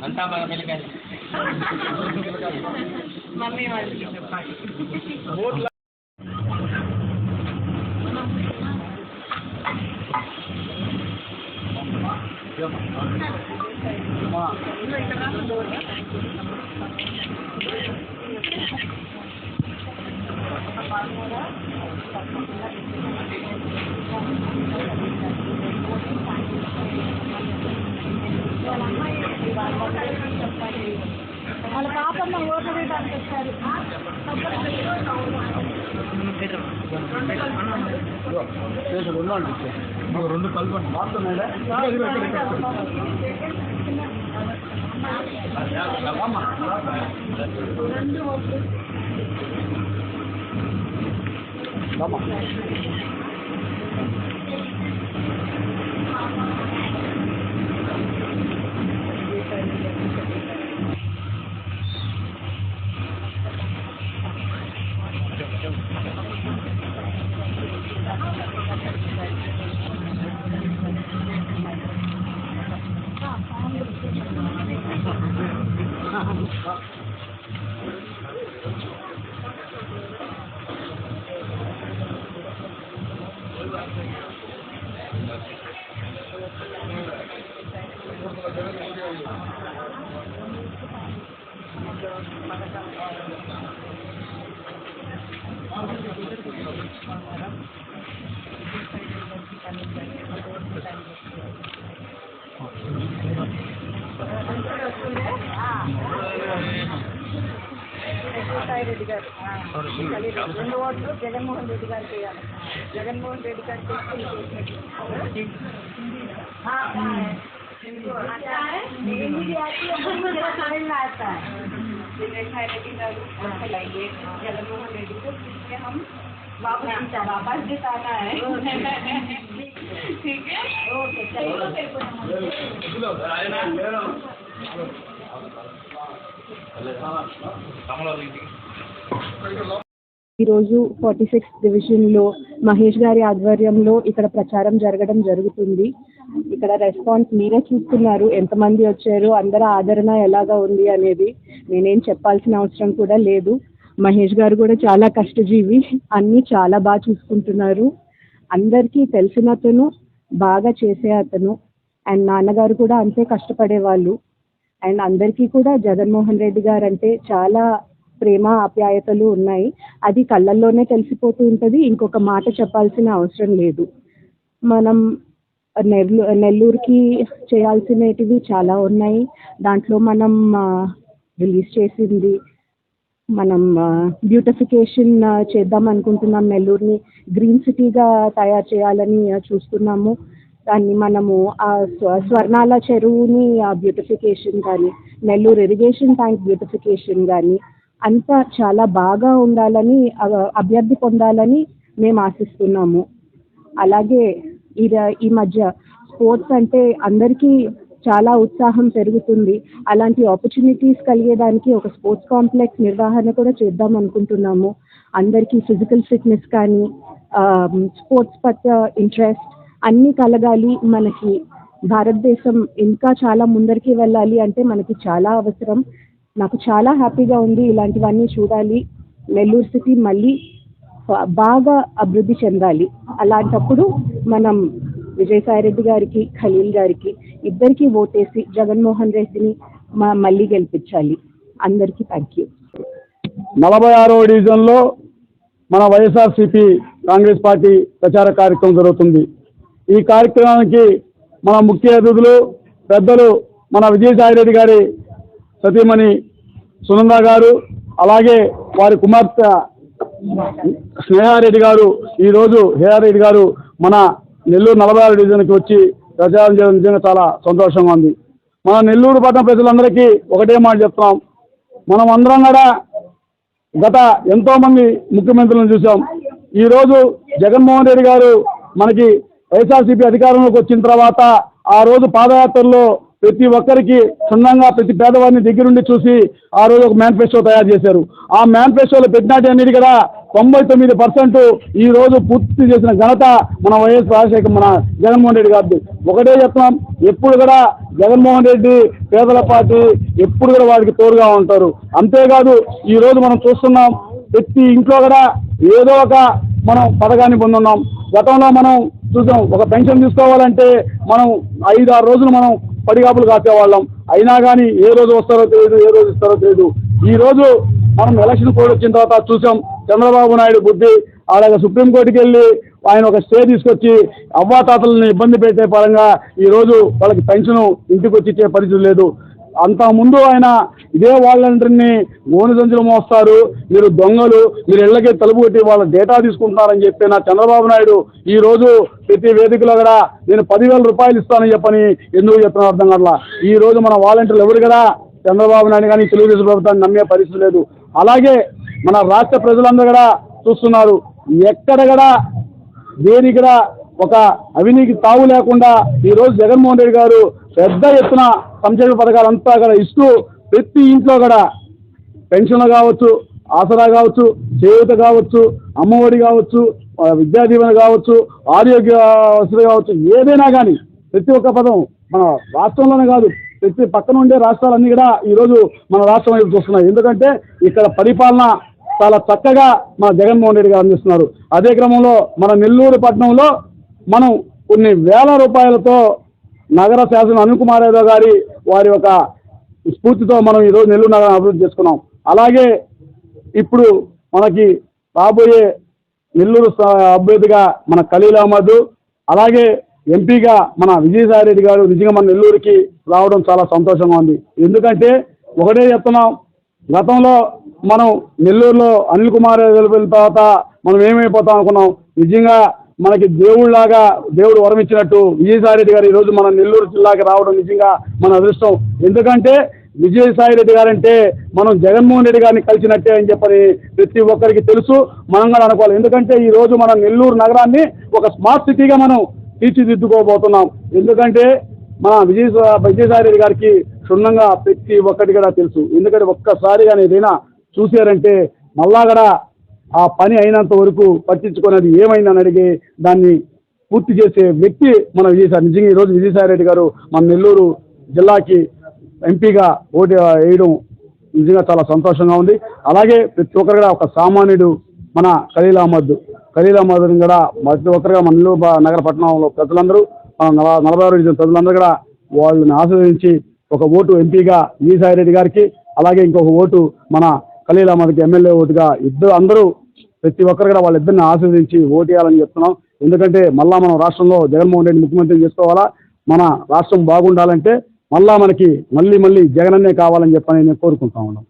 అంతా మన పిల్లకాయలు మమ్మీ వాళ్ళకి చెప్పాలి. వాళ్ళ పాపమ్మ ఓట్లు వేయడానికి వచ్చారు. రెండు కలపండి మాత్రమేనా రెడ్డి గారు 2 ఓట్లు జగన్మోహన్ రెడ్డి గారికి వేయాలి. జగన్మోహన్ రెడ్డి గారికి जगनमोहन रेड्डी को जिससे हम वापस जिताना है. ठीक है, ओके ఈరోజు 46th డివిజన్లో మహేష్ గారి ఆధ్వర్యంలో ఇక్కడ ప్రచారం జరగడం జరుగుతుంది. ఇక్కడ రెస్పాన్స్ మీరే చూస్తున్నారు, ఎంతమంది వచ్చారు, అందరి ఆదరణ ఎలాగా ఉంది అనేది నేనేం చెప్పాల్సిన అవసరం కూడా లేదు. మహేష్ గారు కూడా చాలా కష్టజీవి, అన్నీ చాలా బాగా చూసుకుంటున్నారు. అందరికీ తెలిసిన అతను, బాగా చేసే అతను. అండ్ నాన్నగారు కూడా అంతే కష్టపడేవాళ్ళు. అండ్ అందరికీ కూడా జగన్మోహన్ రెడ్డి గారు అంటే చాలా ప్రేమ ఆప్యాయతలు ఉన్నాయి. అది కళ్ళల్లోనే తెలిసిపోతూ ఉంటుంది, ఇంకొక మాట చెప్పాల్సిన అవసరం లేదు. మనం నెల్లూరుకి చేయాల్సినవి చాలా ఉన్నాయి. దాంట్లో మనం రిలీజ్ చేసింది, మనం బ్యూటిఫికేషన్ చేద్దాం అనుకుంటున్నాం. నెల్లూరుని గ్రీన్ సిటీగా తయారు చేయాలని చూస్తున్నాము. దాన్ని మనము ఆ స్వర్ణాల చెరువుని బ్యూటిఫికేషన్ కానీ, నెల్లూరు ఇరిగేషన్ ట్యాంక్ బ్యూటిఫికేషన్ కానీ అంతా చాలా బాగా ఉండాలని, అభ్యర్థి పొందాలని మేము ఆశిస్తున్నాము. అలాగే ఈ మధ్య స్పోర్ట్స్ అంటే అందరికీ చాలా ఉత్సాహం పెరుగుతుంది. అలాంటి ఆపర్చునిటీస్ కలిగేదానికి ఒక స్పోర్ట్స్ కాంప్లెక్స్ నిర్వహణ కూడా చేద్దాం అనుకుంటున్నాము. అందరికీ ఫిజికల్ ఫిట్నెస్ కానీ, స్పోర్ట్స్ పట్ల ఇంట్రెస్ట్ అన్నీ కలగాలి. మనకి భారతదేశం ఇంకా చాలా ముందరికి వెళ్ళాలి అంటే మనకి చాలా అవసరం. నాకు చాలా హ్యాపీగా ఉంది ఇలాంటివన్నీ చూడాలి. నెల్లూరు సిటీ మళ్ళీ బాగా అభివృద్ధి చెందాలి. అలాంటప్పుడు మనం విజయసాయిరెడ్డి గారికి, ఖలీల్ గారికి ఇద్దరికీ ఓటేసి జగన్మోహన్ రెడ్డిని మళ్ళీ గెలిపించాలి. అందరికీ థ్యాంక్ యూ. 46వ డివిజన్లో మన వైఎస్ఆర్సీపీ కాంగ్రెస్ పార్టీ ప్రచార కార్యక్రమం జరుగుతుంది. ఈ కార్యక్రమానికి మన ముఖ్య అతిథులు పెద్దలు మన విజయసాయిరెడ్డి గారి సతీమణి సునంద గారు, అలాగే వారి కుమార్తె స్నేహారెడ్డి గారు, ఈరోజు హేహారెడ్డి గారు మన నెల్లూరు 46 డివిజన్కి వచ్చి ప్రచారం చేయడం నిజంగా చాలా సంతోషంగా ఉంది. మన నెల్లూరు పట్టణ ప్రజలందరికీ ఒకటే మాట చెప్తున్నాం, మనం అందరం కూడా గత ఎంతోమంది ముఖ్యమంత్రులను చూసాం. ఈరోజు జగన్మోహన్ రెడ్డి గారు మనకి వైఎస్ఆర్సీపీ అధికారంలోకి వచ్చిన తర్వాత ఆ రోజు పాదయాత్రలో ప్రతి ఒక్కరికి క్షుణ్ణంగా ప్రతి పేదవాడిని దగ్గరుండి చూసి ఆ రోజు ఒక మేనిఫెస్టో తయారు చేశారు. ఆ మేనిఫెస్టోలో పెట్టినట్టు అన్నిటి కూడా 99% ఈ రోజు పూర్తి చేసిన ఘనత మన వైఎస్ రాజశేఖర్ మన జగన్మోహన్ రెడ్డి గారిది. ఒకటే చెప్తున్నాం, ఎప్పుడు కూడా జగన్మోహన్ రెడ్డి పేదల పార్టీ ఎప్పుడు కూడా వాడికి తోడుగా ఉంటారు. అంతేకాదు ఈ రోజు మనం చూస్తున్నాం, ప్రతి ఇంట్లో కూడా ఏదో ఒక మనం పథకాన్ని పొందున్నాం. గతంలో మనం చూసాం, ఒక పెన్షన్ తీసుకోవాలంటే మనం 5-6 రోజులు మనం పడిగాపులు కాసేవాళ్ళం. అయినా కానీ ఏ రోజు వస్తారో తెలియదు, ఏ రోజు ఇస్తారో తెలియదు. ఈ రోజు మనం ఎలక్షన్ కోడ్ వచ్చిన తర్వాత చూసాం, చంద్రబాబు నాయుడు బుద్ధి అలాగే సుప్రీంకోర్టుకి వెళ్ళి ఆయన ఒక స్టే తీసుకొచ్చి అవ్వాతాతలను ఇబ్బంది పెట్టే పరంగా ఈరోజు వాళ్ళకి పెన్షన్ ఇంటికి వచ్చి ఇచ్చే పరిస్థితి లేదు. అంతకుముందు ఆయన ఇదే వాళ్ళందరినీ గోను సంచులు మోస్తారు, మీరు దొంగలు, మీరు ఇళ్ళకి తలుపు కొట్టి వాళ్ళ డేటా తీసుకుంటున్నారని చెప్పి నా చంద్రబాబు నాయుడు ఈ రోజు ప్రతి వేదికలో కూడా నేను 10,000 రూపాయలు ఇస్తానని చెప్పని ఎందుకు చెప్తున్నా అర్థం కావట్లా. ఈ రోజు మన వాలంటీర్లు ఎవరు కూడా చంద్రబాబు నాయుడు కానీ తెలుగుదేశం ప్రభుత్వాన్ని నమ్మే పరిస్థితి లేదు. అలాగే మన రాష్ట్ర ప్రజలందరూ కూడా చూస్తున్నారు, ఎక్కడ కూడా దేని కూడా ఒక అవినీతికి తావు లేకుండా ఈరోజు జగన్మోహన్ రెడ్డి గారు పెద్ద ఎత్తున సంక్షేమ పథకాలంతా కూడా ఇస్తూ ప్రతి ఇంట్లో కూడా పెన్షన్లు కావచ్చు, ఆసరా కావచ్చు, చేయూత కావచ్చు, అమ్మఒడి కావచ్చు, విద్యా దీవెన కావచ్చు, ఆరోగ్య వసతి కావచ్చు, ఏదైనా కానీ ప్రతి ఒక్క పదం మన రాష్ట్రంలోనే కాదు ప్రతి పక్కన ఉండే రాష్ట్రాలన్నీ కూడా ఈరోజు మన రాష్ట్రం వైపు చూస్తున్నాయి. ఎందుకంటే ఇక్కడ పరిపాలన చాలా చక్కగా మన జగన్మోహన్ రెడ్డి గారు అందిస్తున్నారు. అదే క్రమంలో మన నెల్లూరు పట్టణంలో మనం కొన్ని వేల రూపాయలతో నగర శాసనం అనిల్ కుమార్ యాదవ్ గారి వారి ఒక స్ఫూర్తితో మనం ఈరోజు నెల్లూరు నగరం అభివృద్ధి చేసుకున్నాం. అలాగే ఇప్పుడు మనకి రాబోయే నెల్లూరు అభ్యర్థిగా మన ఖలీల్ అహ్మద్, అలాగే ఎంపీగా మన విజయసాయి రెడ్డి గారు నిజంగా మన నెల్లూరుకి రావడం చాలా సంతోషంగా ఉంది. ఎందుకంటే ఒకటే చెప్తున్నాం, గతంలో మనం నెల్లూరులో అనిల్ కుమార్ వెళ్ళిన తర్వాత మనం ఏమైపోతాం అనుకున్నాం. నిజంగా మనకి దేవుళ్లాగా దేవుడు వరం ఇచ్చినట్టు విజయసాయి రెడ్డి గారు ఈరోజు మన నెల్లూరు జిల్లాకి రావడం నిజంగా మన అదృష్టం. ఎందుకంటే విజయసాయి రెడ్డి గారంటే మనం జగన్మోహన్ రెడ్డి గారిని కలిసినట్టే అని చెప్పని ప్రతి ఒక్కరికి తెలుసు, మనం కూడా అనుకోవాలి. ఎందుకంటే ఈరోజు మన నెల్లూరు నగరాన్ని ఒక స్మార్ట్ సిటీగా మనం తీర్చిదిద్దుకోబోతున్నాం. ఎందుకంటే మన విజయసాయి రెడ్డి గారికి క్షుణ్ణంగా ప్రతి ఒక్కటి కూడా తెలుసు. ఎందుకంటే ఒక్కసారి కానీ ఏదైనా చూశారంటే మళ్ళా కూడా ఆ పని అయినంత వరకు పట్టించుకునేది ఏమైందని అడిగి దాన్ని పూర్తి చేసే వ్యక్తి మన విజయసాయి. నిజంగా ఈరోజు విజయసాయి రెడ్డి గారు మన నెల్లూరు జిల్లాకి ఎంపీగా ఓటు వేయడం నిజంగా చాలా సంతోషంగా ఉంది. అలాగే ప్రతి ఒక్కరు కూడా ఒక సామాన్యుడు మన ఖలీల్ అహ్మద్ కూడా ప్రతి ఒక్కరుగా మన నెల్లూరు నగర పట్టణంలో ప్రజలందరూ 46 డివిజన్ ప్రజలందరూ కూడా వాళ్ళని ఆశీర్వదించి ఒక ఓటు ఎంపీగా విజయసాయి రెడ్డి గారికి, అలాగే ఇంకొక ఓటు మన ఖలీల్ అహ్మద్కి ఎమ్మెల్యే ఓటుగా అందరూ ప్రతి ఒక్కరు కూడా వాళ్ళిద్దరిని ఆశీర్వదించి ఓటు వేయాలని చెప్తున్నాం. ఎందుకంటే మళ్ళా మనం రాష్ట్రంలో జగన్మోహన్ రెడ్డి ముఖ్యమంత్రి చేసుకోవాలా, మన రాష్ట్రం బాగుండాలంటే మళ్ళా మనకి మళ్ళీ జగనన్నే కావాలని చెప్పని నేను కోరుకుంటా ఉన్నాం.